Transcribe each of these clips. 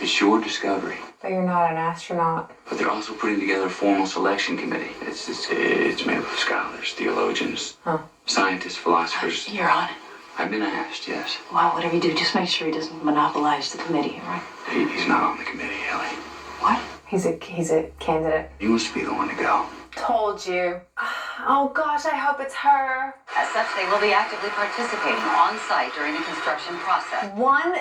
It's your discovery. But you're not an astronaut. But they're also putting together a formal selection committee. It's made up of scholars, theologians, scientists, philosophers. You're on it. I've been asked, yes. Well, whatever you do, just make sure he doesn't monopolize the committee, all right? He's not on the committee, Ellie. What? He's a candidate. He wants to be the one to go. Told you. Oh gosh, I hope it's her. As such, they will be actively participating on site during the construction process.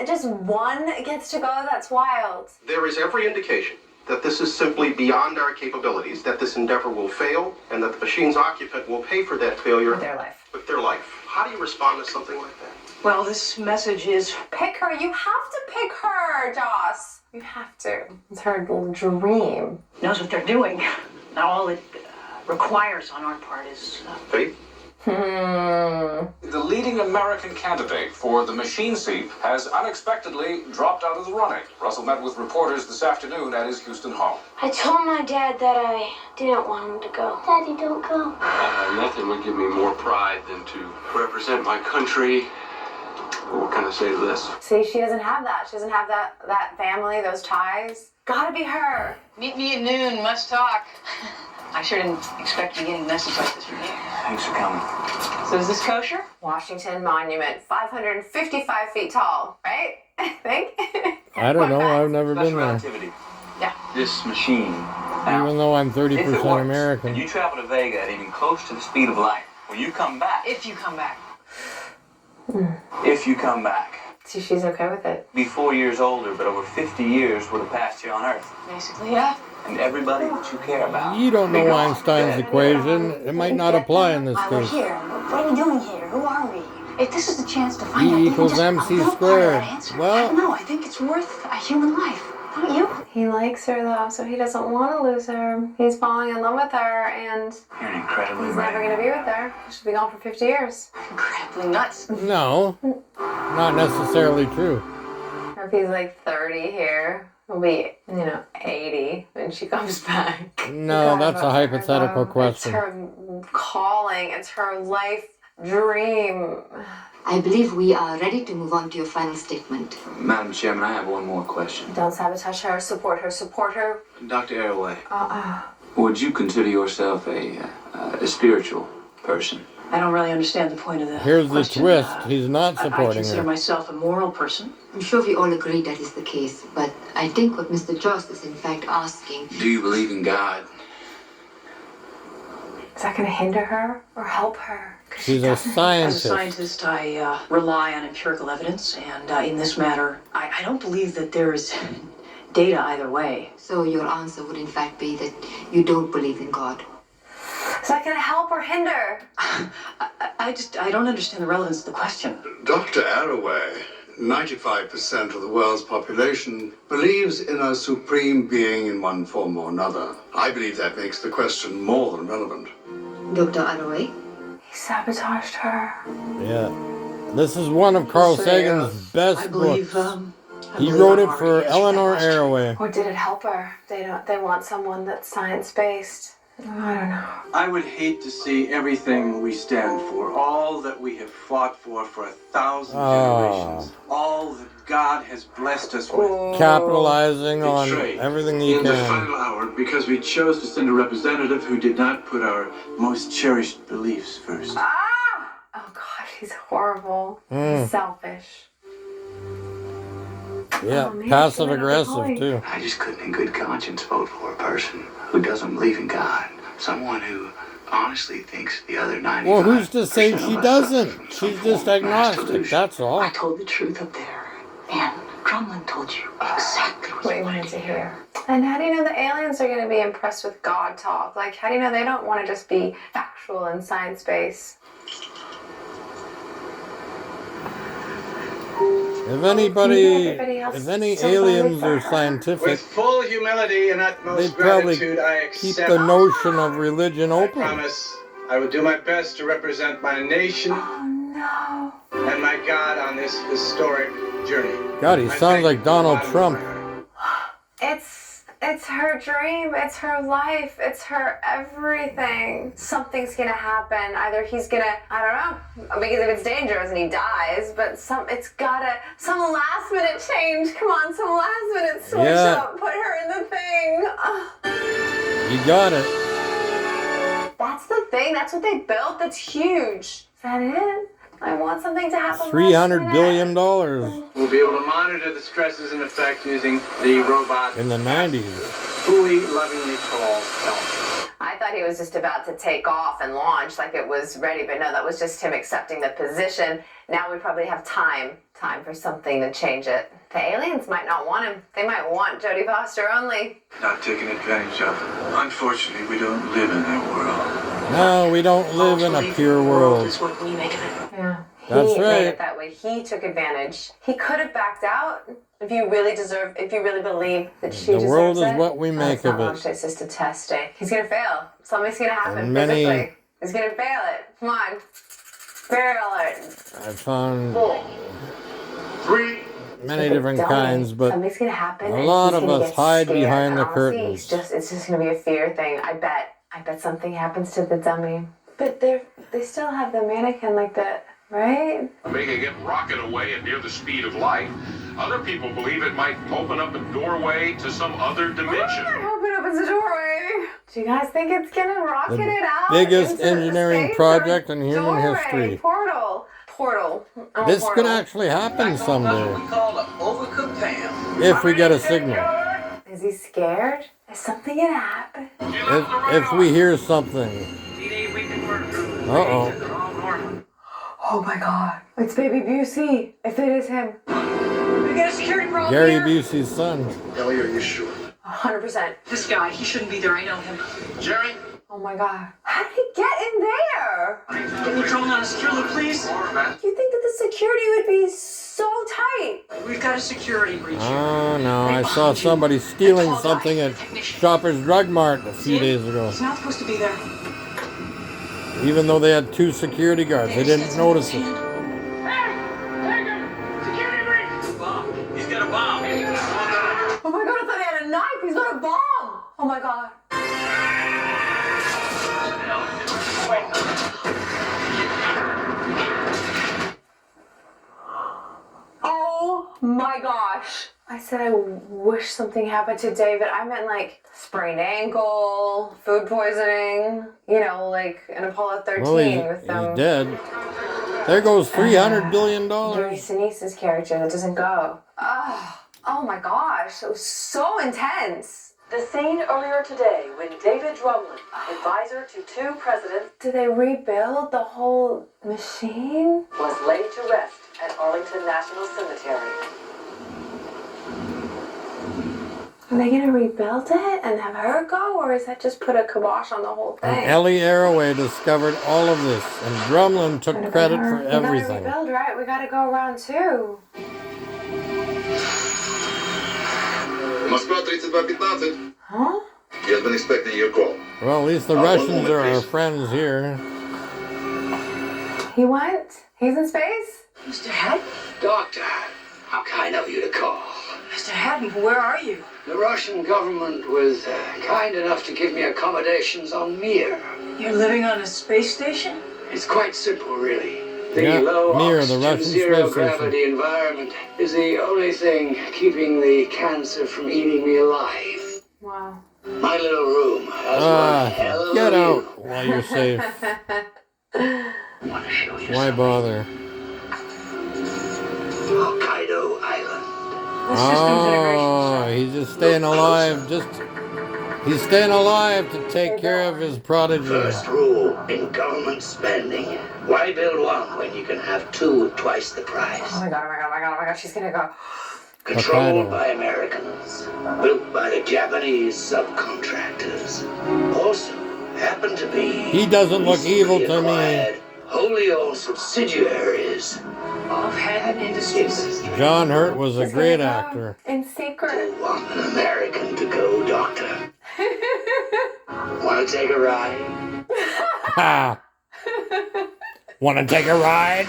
Just one gets to go? That's wild. There is every indication that this is simply beyond our capabilities, that this endeavor will fail, and that the machine's occupant will pay for that failure With their life. With their life. How do you respond to something like that? Well, this message is... Pick her. You have to pick her, Joss. You have to. It's her dream. knows what they're doing. Now all it requires on our part is... Faith? The leading American candidate for the machine seat has unexpectedly dropped out of the running. Russell met with reporters this afternoon at his Houston home. I told my dad that I didn't want him to go. Daddy, don't go. Nothing would give me more pride than to represent my country. What can I say to this? See, she doesn't have that. She doesn't have that family, those ties. Gotta be her. Meet me at noon, must talk. I sure didn't expect to be getting a message like this from you. Thanks for coming. So is this kosher? Washington Monument, 555 feet tall, right? I think. I don't know. I've never been Special there. relativity. Yeah. This machine. Even though I'm if it 30% works, American. and you travel to Vega at even close to the speed of light, when you come back, If you come back. if you come back, See, she's okay with it. be 4 years older, but over 50 years would have passed here on Earth. Basically, yeah. And everybody that you care about. You don't know be gone. Einstein's equation. It might not apply in this Why we're case. here. What are we doing here? Who are we? If this is the chance to find out, E even equals just a MC little part of squared. that answer. Well- I don't know. I think it's worth a human life. Don't you? He likes her though, so he doesn't want to lose her. He's falling in love with her, and You're an incredibly he's never gonna be with her. She'll be gone for 50 years. Incredibly nuts. No, not necessarily true. Or if he's like 30 here, he'll be, 80 when she comes back. No, that's a hypothetical It's question. her calling. It's her life dream. I believe we are ready to move on to your final statement. Madam Chairman, I have one more question. Don't sabotage her. Support her. Support her. Dr. Arroway, would you consider yourself a spiritual person? I don't really understand the point of the Here's the question. twist. He's not I supporting consider her. myself a moral person. I'm sure we all agree that is the case, but I think what Mr. Jost is in fact asking... Do you believe in God? Is that going to hinder her or help her? 'Cause She's a As a scientist. scientist, I rely on empirical evidence, and in this matter, I don't believe that there is data either way. So your answer would in fact be that you don't believe in God. Is that going to help or hinder? I don't understand the relevance of the question. Dr. Arroway, 95% of the world's population believes in a supreme being in one form or another. I believe that makes the question more than relevant. Dr. Arroway? He sabotaged her. Yeah. This is one of Carl Sagan's I best believe, books. I He believe wrote I'm it for already answered that Eleanor question. Arroway. Or did it help her? They want someone that's science-based. I don't know. I would hate to see everything we stand for, all that we have fought for 1,000 generations, all that God has blessed us with. Capitalizing on Betrayed everything he in the can. final hour because we chose to send a representative who did not put our most cherished beliefs first. Oh gosh, he's horrible. He's selfish. Yeah, Oh, man, passive she went aggressive over the too. I just couldn't in good conscience vote for a person who doesn't believe in God. Someone who honestly thinks the other 95%. Well, who's to say she of us doesn't? suffer from some She's form just of mass agnostic, delusion. that's all. I told the truth up there, and Drumlin told you exactly What you wanted to hear. And how do you know the aliens are going to be impressed with God talk? Like, how do you know they don't want to just be factual and science-based? If any aliens are scientific, With full humility and utmost they'd probably gratitude, I accept. keep the notion of religion I open. promise I will do my best to represent my nation Oh no. and my God on this historic journey. God, he I sounds thank like you Donald from the Trump. bottom of my heart. It's her dream. It's her life. It's her everything. Something's gonna happen. Either he's gonna, I don't know, because if it's dangerous and he dies, but some last minute change. Come on, some last minute switch up. Put her in the thing. You got it. That's the thing. That's what they built. That's huge. Is that it? I want something to happen. $300 billion. We'll be able to monitor the stresses in effect using the robot. In the 90s. Fully, lovingly called Helen. I thought he was just about to take off and launch like it was ready, but no, that was just him accepting the position. Now we probably have time for something to change it. The aliens might not want him. They might want Jodie Foster only. Not taking advantage of it. Unfortunately, we don't live in that world. No, we don't live in a pure world. Is what we make of it. Yeah. That's He right. made it that way. He took advantage. He could have backed out if you really believe that she deserves it. The world is what we make of it. It's just a test day. He's gonna fail. Something's gonna happen And many- physically. He's gonna fail it. Come on. Fail it. I found many Look at different Dummy. kinds, but Something's gonna happen. a and lot he's of gonna us get hide scared. behind the And honestly, curtains. It's just gonna be a fear thing. I bet something happens to the dummy. But they still have the mannequin like that, right? Making it rocket away at near the speed of light. Other people believe it might open up a doorway to some other dimension. I hope it opens a doorway. Do you guys think it's gonna rocket it out? biggest into engineering space, project or in human doorway, history. Portal. Oh, This portal. could actually happen someday. call an overcooked ham. If we get a signal. Is he scared? Is something gonna happen? If we hear something. Uh-oh. Oh my god. It's baby Busey. If it is him. We got a security problem Gary here. Busey's son. Ellie, are you sure? 100%. This guy, he shouldn't be there. I know him. Jerry? Oh my god. How did he get in there? Can you drone on us securely, please? You think that the security would be so tight? We've got a security breach here. Oh no, I saw somebody stealing something at Shoppers Drug Mart a few days ago. He's not supposed to be there. Even though they had 2 security guards, they didn't notice it. He's got a bomb. Oh my god, I thought he had a knife. He's got a bomb. Oh my god. Oh my gosh. I said I wish something happened to David. I meant like sprained ankle, food poisoning, like in Apollo 13 Well, with them. he's dead. There goes $300 billion. Gary Sinise's character that doesn't go. Oh my gosh, it was so intense. The scene earlier today when David Drumlin, advisor to 2 presidents, Did they rebuild the whole machine? was laid to rest at Arlington National Cemetery. Are they gonna rebuild it and have her go, or is that just put a kibosh on the whole And thing? Eli Arroway discovered all of this, and Drumlin took credit for We gotta everything. rebuild, right? We gotta go around too. Москва 3215. Huh? You've been expecting your call. Well, at least the Russians are our friends here. He went? He's in space? Mr. Haddon? Doctor, how kind of you to call. Mr. Haddon, where are you? The Russian government was kind enough to give me accommodations on Mir. You're living on a space station? It's quite simple, really. The Yeah, low Mir, the oxygen, Russian zero space station. gravity environment is the only thing keeping the cancer from eating me alive. Wow. My little room has one hell of Get a out view. while you're safe. Why bother? Hokkaido Island. Oh, he's just staying alive. He's staying alive to take care of his prodigy. First rule in government spending. Why build one when you can have 2 at twice the price? Oh my god, oh my god, oh my god, oh my god, she's gonna go. Controlled by Americans. Built by the Japanese subcontractors. Also happen to be... He doesn't look evil to me. Wholly owned subsidiaries Of Haddon Industries. John Hurt was a great actor. In secret. Want an American to go, Doctor. Want to take a ride? Ha! Want to take a ride?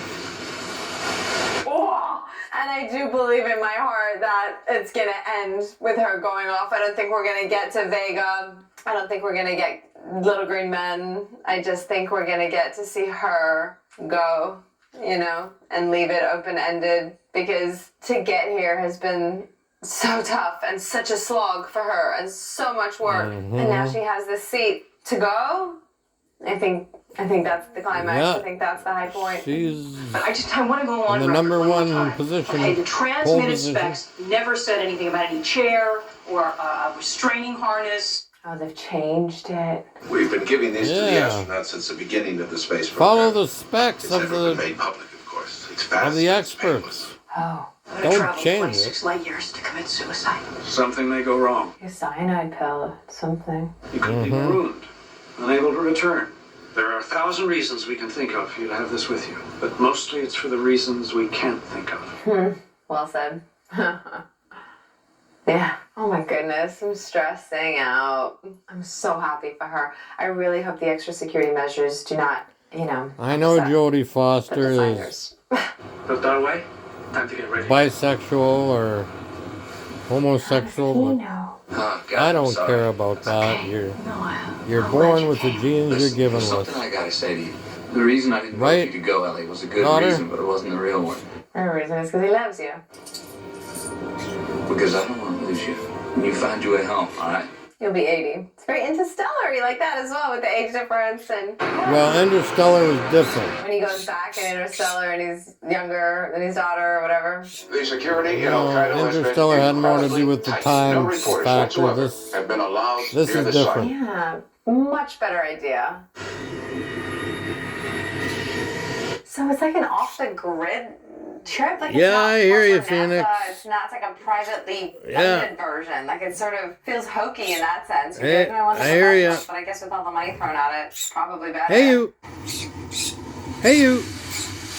Oh, and I do believe in my heart that it's gonna end with her going off. I don't think we're gonna get to Vega. I don't think we're gonna get Little Green Men. I just think we're gonna get to see her go, and leave it open-ended, because to get here has been so tough and such a slog for her and so much work. And now she has this seat to go. I think that's the climax. Yeah. I think that's the high point. She's But I want to go on in the record number one one more time. position. Okay, the pole transmitted position. specs never said anything about any chair or a restraining harness. Oh, they've changed it. We've been giving these to the Yeah. astronauts since the beginning of the space Follow program. the specs It's of never been the made public, of course. It's fast. of the it's experts. painless. Oh, I'm gonna Don't travel change 26 light years to commit suicide. Something may go wrong. a cyanide pill, something. You could be marooned, unable to return. There are 1,000 reasons we can think of for you to have this with you, but mostly it's for the reasons we can't think of. Well said. Yeah. Oh my goodness, I'm stressing out. I'm so happy for her. I really hope the extra security measures do not, I know upset Jodie the Foster is designers. Put that away. Time to get ready. bisexual or homosexual, but Oh, God, I I'm don't sorry. care about that. You're I'll born let you with the pay. genes you're Listen, given there's something with. I gotta say to you. The reason I didn't Right. want you to go, Ellie, was a good Daughter? reason, but it wasn't the real one. The reason is because he loves you. Because I don't want to lose you. When you find your way home, alright? You'll be 80. It's very interstellar-y like that as well with the age difference and Well, Interstellar was different. when he goes back in Interstellar and he's younger than his daughter or whatever. The security in No, Hokkaido has been Interstellar had more to do with the incredibly tight. No time reporters factor. whatsoever This have been allowed this near is the different. Yeah, much better idea. So it's like an off-the-grid trip? Like Yeah, it's not I hear for you, NASA, Phoenix. It's not, it's like a privately Yeah. funded version. Like it sort of feels hokey in that sense. You're Hey, like, "Oh, I want the I hear ya. professionals," But I guess with all the money thrown at it, it's probably better. Hey you! Hey you!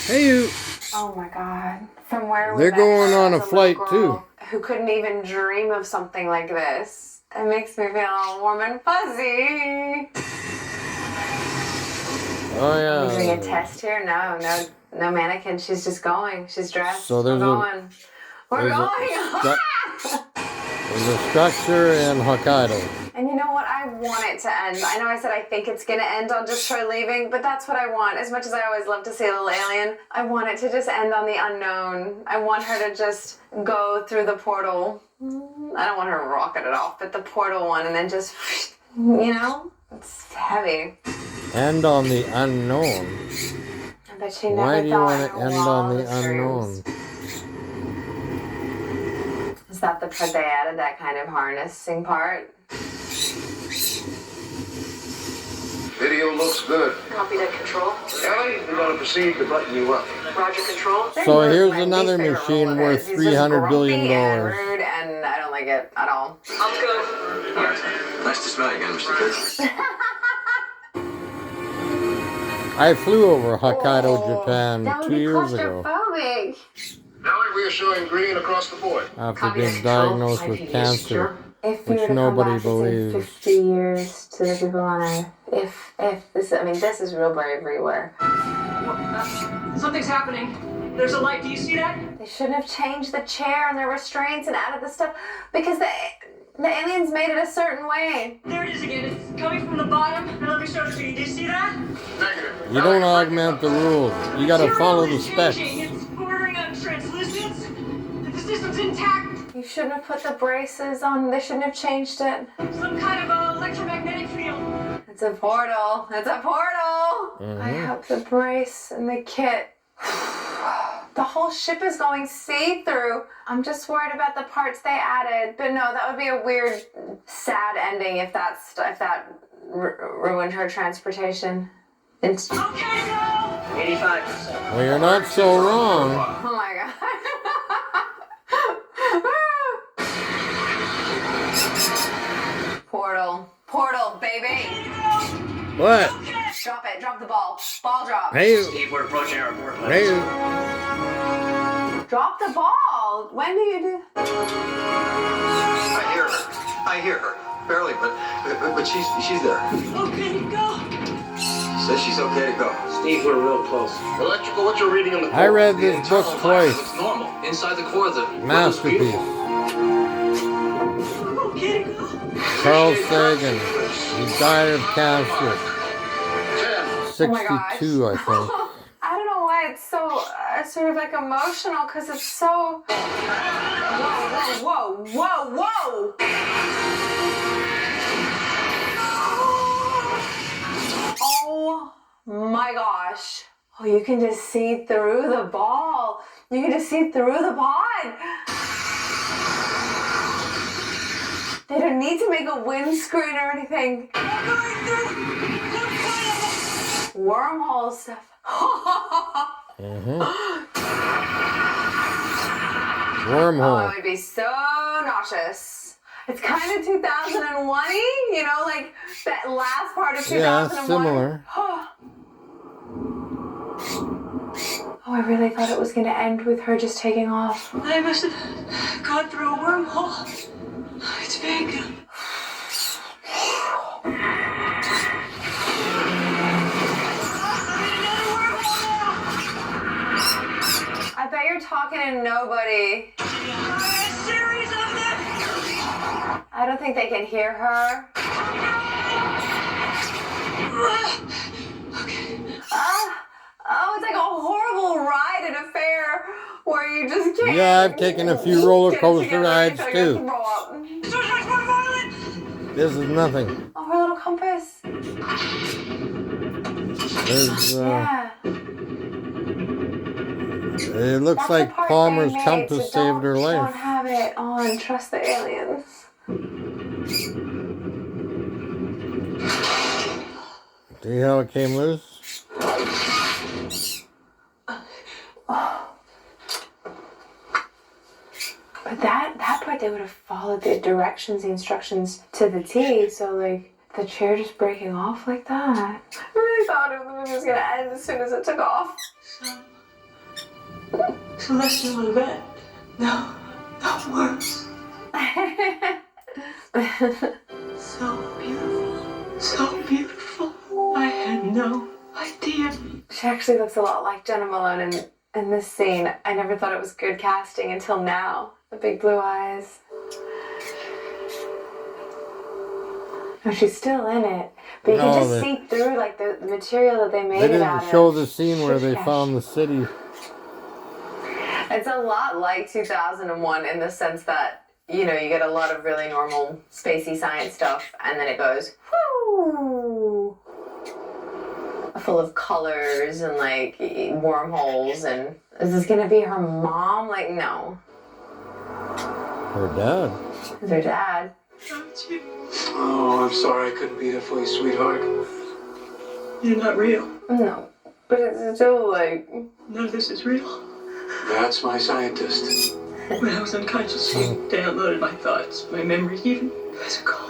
Hey you! Oh my God. From where we They're met going her on as a little flight, girl too. Who couldn't even dream of something like this. It makes me feel all warm and fuzzy. Oh We're doing a yeah. test here? No mannequin. She's just going. She's dressed. So there's We're a- going. We're there's a going. There's a structure in Hokkaido. And you know what? I want it to end. I know I said I think it's going to end on just her leaving, but that's what I want. As much as I always love to see a little alien, I want it to just end on the unknown. I want her to just go through the portal. I don't want her to rocket it off, but the portal one, and then just, it's heavy. End on the unknown. I bet she never Why do you thought want in to her end on the wildest dreams. unknown? Is that the part they added, that kind of harnessing part? Video looks good. Copy to control. Ellie, we're going to proceed to button you up. Roger, control. So here's My another least favorite machine role of worth his. He's just $300 billion. grumpy and rude, and I don't like it at all. I'm good. Nice to smell you again, Mr. Kirk. I flew over Hokkaido, Japan That would 2 be years ago claustrophobic. Ellie, we are showing green across the board. after Copy being control. diagnosed with cancer, If you which were to nobody come back and say believes. 50 years to the people on Earth, if this is real bravery where Something's happening. There's a light. Do you see that? they shouldn't have changed the chair and the restraints and added the stuff because the aliens made it a certain way. There it is again. It's coming from the bottom. And let me show it to you. Do you see that? Negative. You don't augment the rules. You gotta follow the specs. It's bordering on translucence. The system's intact. You shouldn't have put the braces on. They shouldn't have changed it. Some kind of electromagnetic field. It's a portal. It's a portal. I hope the brace and the kit. The whole ship is going see-through. I'm just worried about the parts they added. But no, that would be a weird, sad ending if that ruined her transportation. It's, oh Okay, go. 85%. Well, you're not so wrong. my god. Portal, baby. What? Drop it. Drop the ball. Ball drop. Hey you. Steve, we're approaching our port limits. Hey you. Drop the ball. When do you do? I hear her. Barely, but she's there. Okay, go. She says she's okay to go. Steve, we're real close. Electrical, what you're reading on the I read The this book internal environment twice. looks normal. Inside the core, the Masterpiece. Okay, go. Carl Sagan. He died of cancer. 10. 62, I think. I don't know why it's so. I sort sort of like emotional because it's so. Whoa, whoa, whoa, whoa, whoa! Oh my gosh. Oh, you can just see through the ball. You can just see through the pod. They don't need to make a windscreen or anything. Wormhole stuff. Wormhole. Oh, it would be so nauseous. It's kind of 2001-y, you know, like that last part of 2001. Yeah, similar. Oh, I really thought it was going to end with her just taking off. I must have gone through a wormhole. It's big. I bet you're talking to nobody. I don't think they can hear her. Oh, it's like a horrible ride at a fair where you just can't. Yeah, I've taken a few roller coaster rides too. This is nothing. Oh, her little compass. There's, Yeah. it looks That's like the part Palmer's they made, compass so saved her Don't life. have it on. Trust the aliens. See how it came loose? But that part, they would have followed the directions, the instructions to the T. So, like, the chair just breaking off like that. I really thought the movie was going to end as soon as it took off. Celestial event. No words. So beautiful. So beautiful. I had no idea. She actually looks a lot like Jenna Malone in this scene. I never thought it was good casting until now. The big blue eyes. No, she's still in it. But you can just see through, like, the material that they made They it out didn't show of. the scene where they found the city. It's a lot like 2001 in the sense that, you know, you get a lot of really normal spacey science stuff, and then it goes, whoo, full of colors and, like, wormholes, and is this gonna be her mom? Like, no. Her dad. It's her dad. Oh, I'm sorry I couldn't be there for you, sweetheart. You're not real. No, but it's still like... None of this is real. That's my scientist. When I was unconscious, you downloaded my thoughts, my memories, even as a call.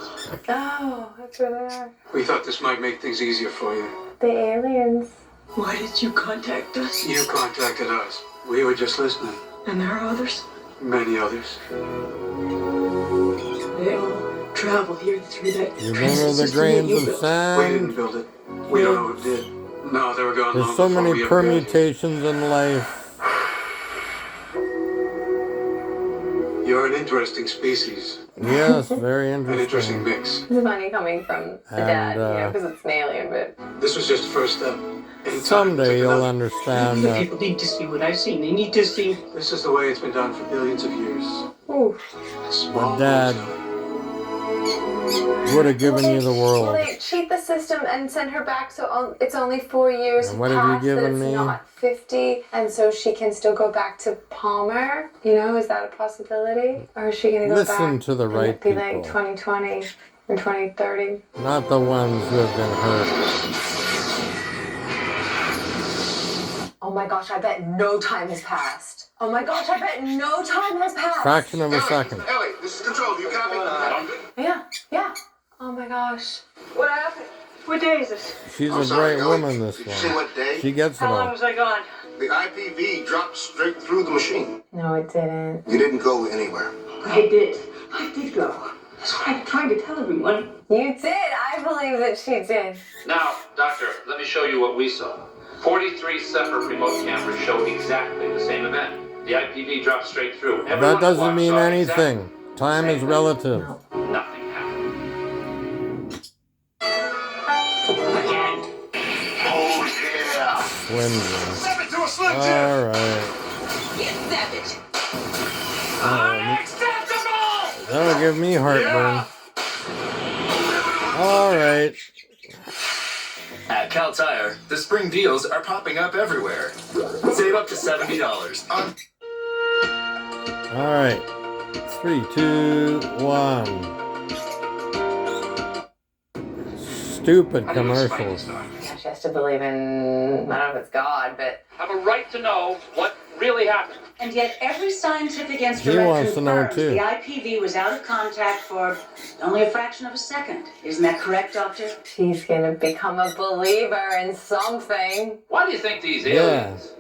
Oh, that's where they are. We thought this might make things easier for you. The aliens. Why did you contact us? You contacted us. We were just listening. And there are others? Many others. They all travel here through that. You remember the grains of We sand? didn't build it. We don't know who did. No, they were gone long There's so before many we permutations in life. You're an interesting species. Yes, very An interesting interesting. mix. It's funny coming from the dad, you know, because it's an alien, but... This was just the first step. Someday you'll understand The that. people need to see what I've seen. They need to see. This is the way it's been done for billions of years. Ooh. My dad would have given you the Well, world. they cheat the system and send her back, so it's only 4 years And what have you past that given it's me? not 50, and so she can still go back to Palmer. You know, is that a possibility? Or is she going to go Listen back to the and right be like people. 2020 or 2030? Not the ones who have been hurt. Oh my gosh, I bet no time has passed. Oh my gosh, I bet no time has passed. Fraction of a second. Ellie, this is Control. Do you copy? Yeah. Oh my gosh. What happened? What day is this? She's I'm a sorry, bright Ellie. woman, this Did you see one. what day? She gets it How long all. was I gone? The IPV dropped straight through the machine. No, it didn't. You didn't go anywhere. I did go. That's what I'm trying to tell everyone. You did. I believe that she did. Now, Doctor, let me show you what we saw. 43 separate remote cameras show exactly the same event. The IPV dropped straight through. That Everyone doesn't watched mean saw anything. Time is relative. Nothing happened. Oh, yeah. Swindling. Step into a Slim Jim. All right. That'll give me heartburn. Alright. At Cal Tire, the spring deals are popping up everywhere. Save up to $70 on... Alright. 3, 2, 1. Stupid commercials. She has to believe in, I don't know if it's God, but... Have a right to know what really happened. And yet every scientific He instrument wants to know confirms too. the IPV was out of contact for only a fraction of a second. Isn't that correct, Doctor? She's gonna become a believer in something. Why do you think these aliens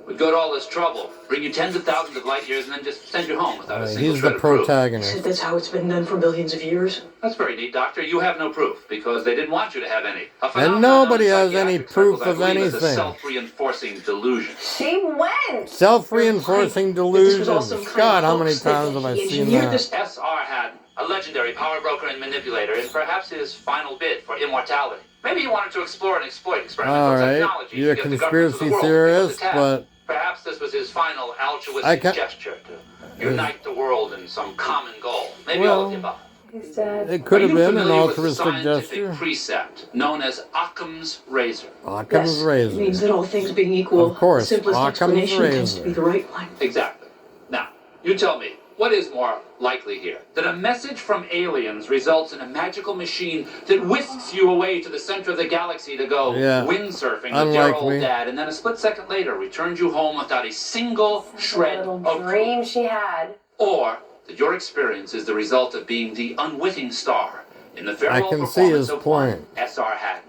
would go to all this trouble, bring you tens of thousands of light years, and then just send you home without a single He's shred the of proof? protagonist. That's how it's been done for billions of years. That's very neat, Doctor. You have no proof because they didn't want you to have any. And nobody has any proof of It's a anything. self-reinforcing delusion. She went. Self-reinforcing delusions. God, how many times have I seen that? S.R. Haddon, a legendary power broker and manipulator, in perhaps his final bid for immortality. Maybe he wanted to explore and exploit experimental Alright, technology you're a to give the governments of conspiracy the world theorist, a tap. but Perhaps this was his final I altruistic can't- gesture to unite the world in some common goal. Maybe all of the above. He's dead. it could have been an Familiar with the altruistic scientific gesture. precept known as Occam's razor. Occam's It razor. means that all things being equal, Of course, the simplest Occam's explanation tends to razor. be the right one. Exactly. Now, you tell me, what is more likely here? That a message from aliens results in a magical machine that whisks you away to the center of the galaxy to go windsurfing with your old Unlikely. dad, and then a split second later returns you home without a single shred Little of dream proof. she had. Or that your experience is the result of being the unwitting star in the I farewell can see performance his of point. one S.R. Haddon.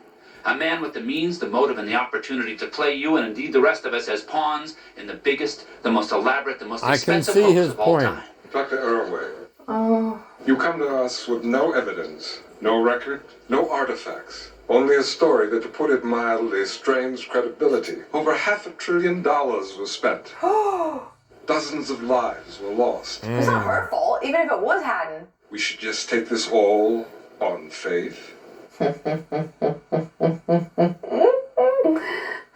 A man with the means, the motive, and the opportunity to play you and indeed the rest of us as pawns in the biggest, the most elaborate, the most I can expensive see hoax his of all point. time. Dr. Arroway, Oh. you come to us with no evidence, no record, no artifacts. Only a story that, to put it mildly, strains credibility. Over $500 billion was spent. Dozens of lives were lost. It's not her fault, even if it was Haddon. We should just take this all on faith.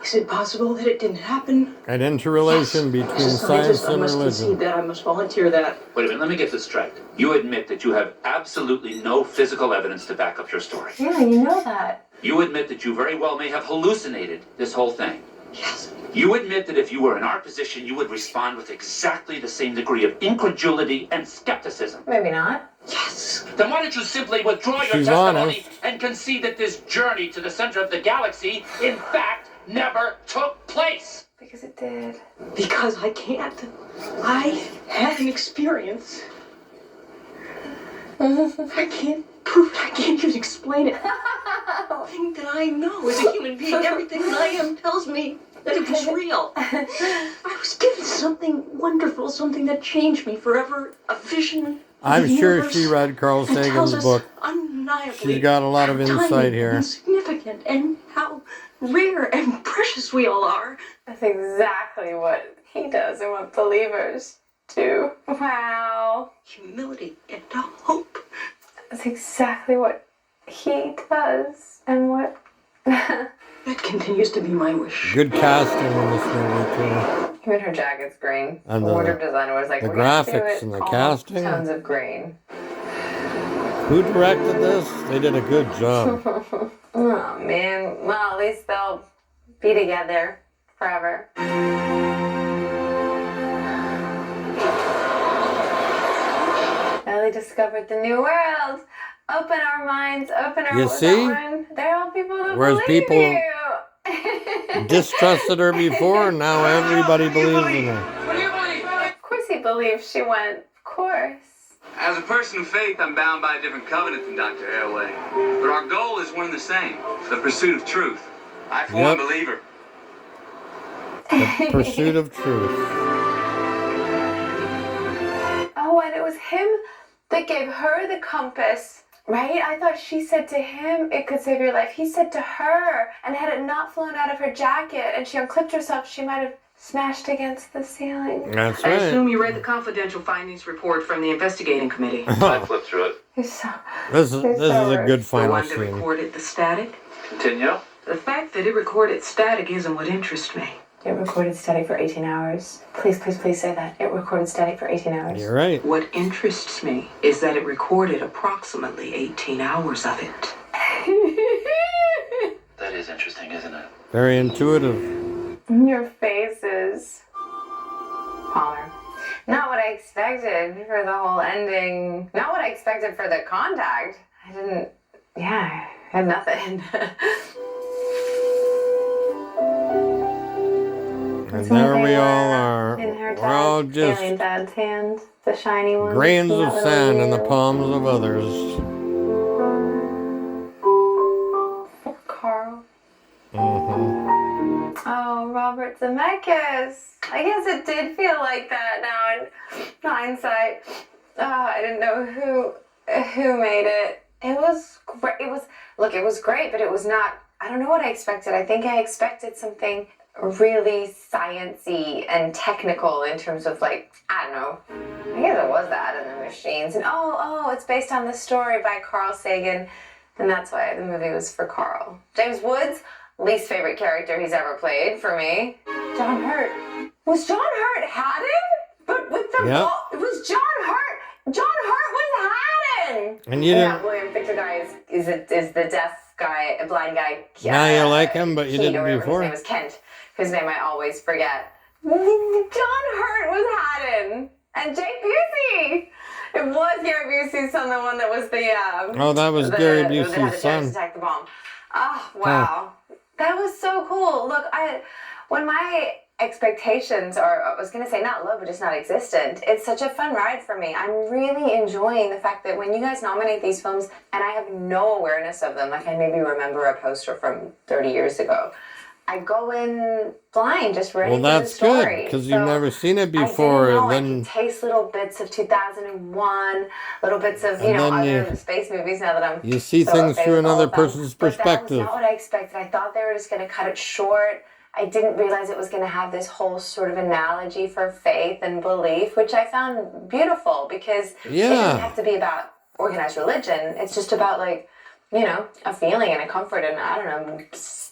Is it possible that it didn't happen? An interrelation between science I and must concede religion. that. I must volunteer that. Wait a minute, let me get this straight. You admit that you have absolutely no physical evidence to back up your story. Yeah, you know that. You admit that you very well may have hallucinated this whole thing. Yes. You admit that if you were in our position, you would respond with exactly the same degree of incredulity and skepticism. Maybe not. Yes. Then why don't you simply withdraw your She's testimony honest. and concede that this journey to the center of the galaxy, in fact, never took place? Because it did. Because I can't. I had an experience. I can't prove it. I can't even explain it. Everything that I know as a human being, everything that I am tells me that it was real. I was given something wonderful, something that changed me forever, a vision of I'm the sure universe she read Carl that tells Sagan's us book. undeniably She's got a lot of how tiny insight here. and significant, and how rare and precious we all are. That's exactly what he does and what believers do. Wow. Humility and hope. That's exactly what he does and what... That continues to be my wish. Good casting in this movie too. Even her jacket's green. And the the- wardrobe designer was like, the we're gonna do graphics it and the all casting. tones of green. Who directed this? They did a good job. Oh man. Well, at least they'll be together forever. Ellie discovered the new world. Open our minds, open our You what was see? that one? They're all people that Whereas believe people you. distrusted her before, now everybody believes in her. What do you believe? Of course he believes she went. Of course. As a person of faith, I'm bound by a different covenant than Dr. Arroway. But our goal is one and the same, the pursuit of truth. I, for one, Yep. believer. The pursuit of truth. Oh, and it was him that gave her the compass, right? I thought she said to him, it could save your life. He said to her, and had it not flown out of her jacket and she unclipped herself, she might have smashed against the ceiling. That's I right. assume you read the confidential findings report from the investigating committee. I flipped through it. He's so... This is a good The final one that scene. recorded the static? Continue. The fact that it recorded static isn't what interests me. It recorded static for 18 hours. Please, please, please say that. It recorded static for 18 hours. You're right. What interests me is that it recorded approximately 18 hours of it. That is interesting, isn't it? Very intuitive. Your faces. Palmer. Not what I expected for the whole ending. Not what I expected for the contact. I didn't... Yeah, I had nothing. And there we all are. We're all just Alien Dad's hand, the shiny one. grains of sand in the palms of others. Carl. Mm-hmm. Oh, Robert Zemeckis. I guess it did feel like that now in hindsight. I didn't know who made it. It was great. It was great, but it was not. I don't know what I expected. I think I expected something really sciencey and technical in terms of like, I don't know. I guess it was that and the machines. And it's based on the story by Carl Sagan. And that's why the movie was for Carl. James Woods, least favorite character he's ever played for me. John Hurt. Was John Hurt Haddon? But with the ball, it was John Hurt. John Hurt was Haddon. And you didn't. William Victor guy is the deaf guy, a blind guy. Now you like him, but you Keith, didn't before. His name was Kent, whose name I always forget. John Hurt was Haddon. And Jake Busey. It was Gary Busey's son, the one that was the that was Gary Busey's that had the son. chance to attack the bomb. Oh wow, that was so cool. Look, when my expectations are, I was gonna say not low, but just not existent. It's such a fun ride for me. I'm really enjoying the fact that when you guys nominate these films, and I have no awareness of them, like I maybe remember a poster from 30 years ago. I go in blind, just ready for the story. Well, that's good, because you've never seen it before. I can taste little bits of 2001, little bits of, other space movies now that I'm You see so things okay through with all another of them. person's perspective. But that was not what I expected. I thought they were just going to cut it short. I didn't realize it was going to have this whole sort of analogy for faith and belief, which I found beautiful, because it doesn't have to be about organized religion. It's just about, like, a feeling and a comfort and, I don't know,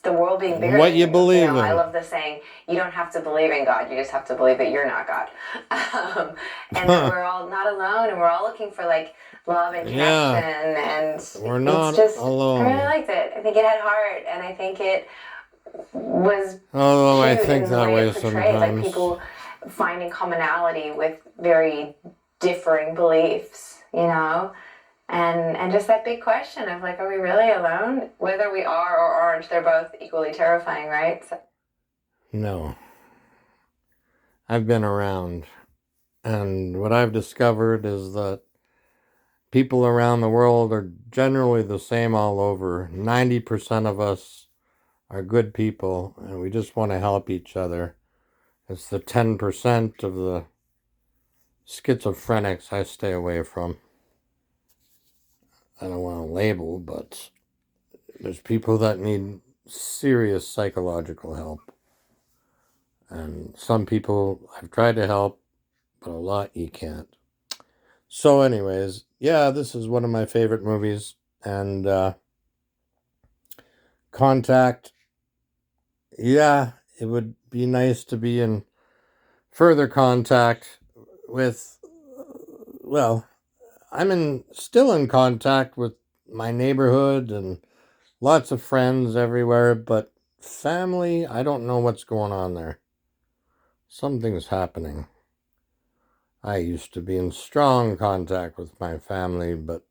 the world being bigger what than you believe in. I love the saying, you don't have to believe in God, you just have to believe that you're not God. And that we're all not alone, and we're all looking for, like, love and connection, and we're not alone. I really liked it. I think it had heart, and I think it was although I cute think in the that way it portrayed, like sometimes. people finding commonality with very differing beliefs, and just that big question of, like, are we really alone? Whether we are or aren't, they're both equally terrifying, right? No. I've been around, and what I've discovered is that people around the world are generally the same all over. 90% of us are good people, and we just want to help each other. It's the 10% of the schizophrenics I stay away from. I don't want to label, but there's people that need serious psychological help. And some people I've tried to help, but a lot you can't. So anyways, this is one of my favorite movies. And Contact, it would be nice to be in further contact with, I'm still in contact with my neighborhood and lots of friends everywhere, but family, I don't know what's going on there. Something's happening. I used to be in strong contact with my family, but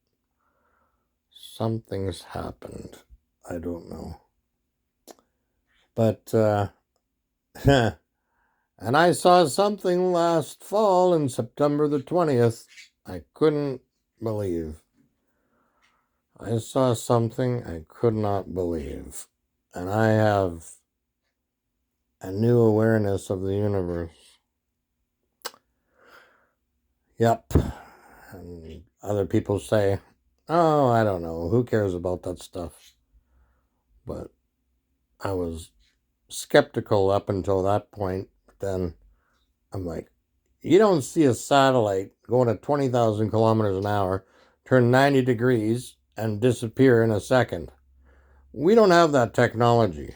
something's happened. I don't know. But, and I saw something last fall on September the 20th. I couldn't believe. I saw something I could not believe. And I have a new awareness of the universe. Yep. And other people say, oh, I don't know, who cares about that stuff? But I was skeptical up until that point. Then I'm like, you don't see a satellite going at 20,000 kilometers an hour, turn 90 degrees, and disappear in a second. We don't have that technology.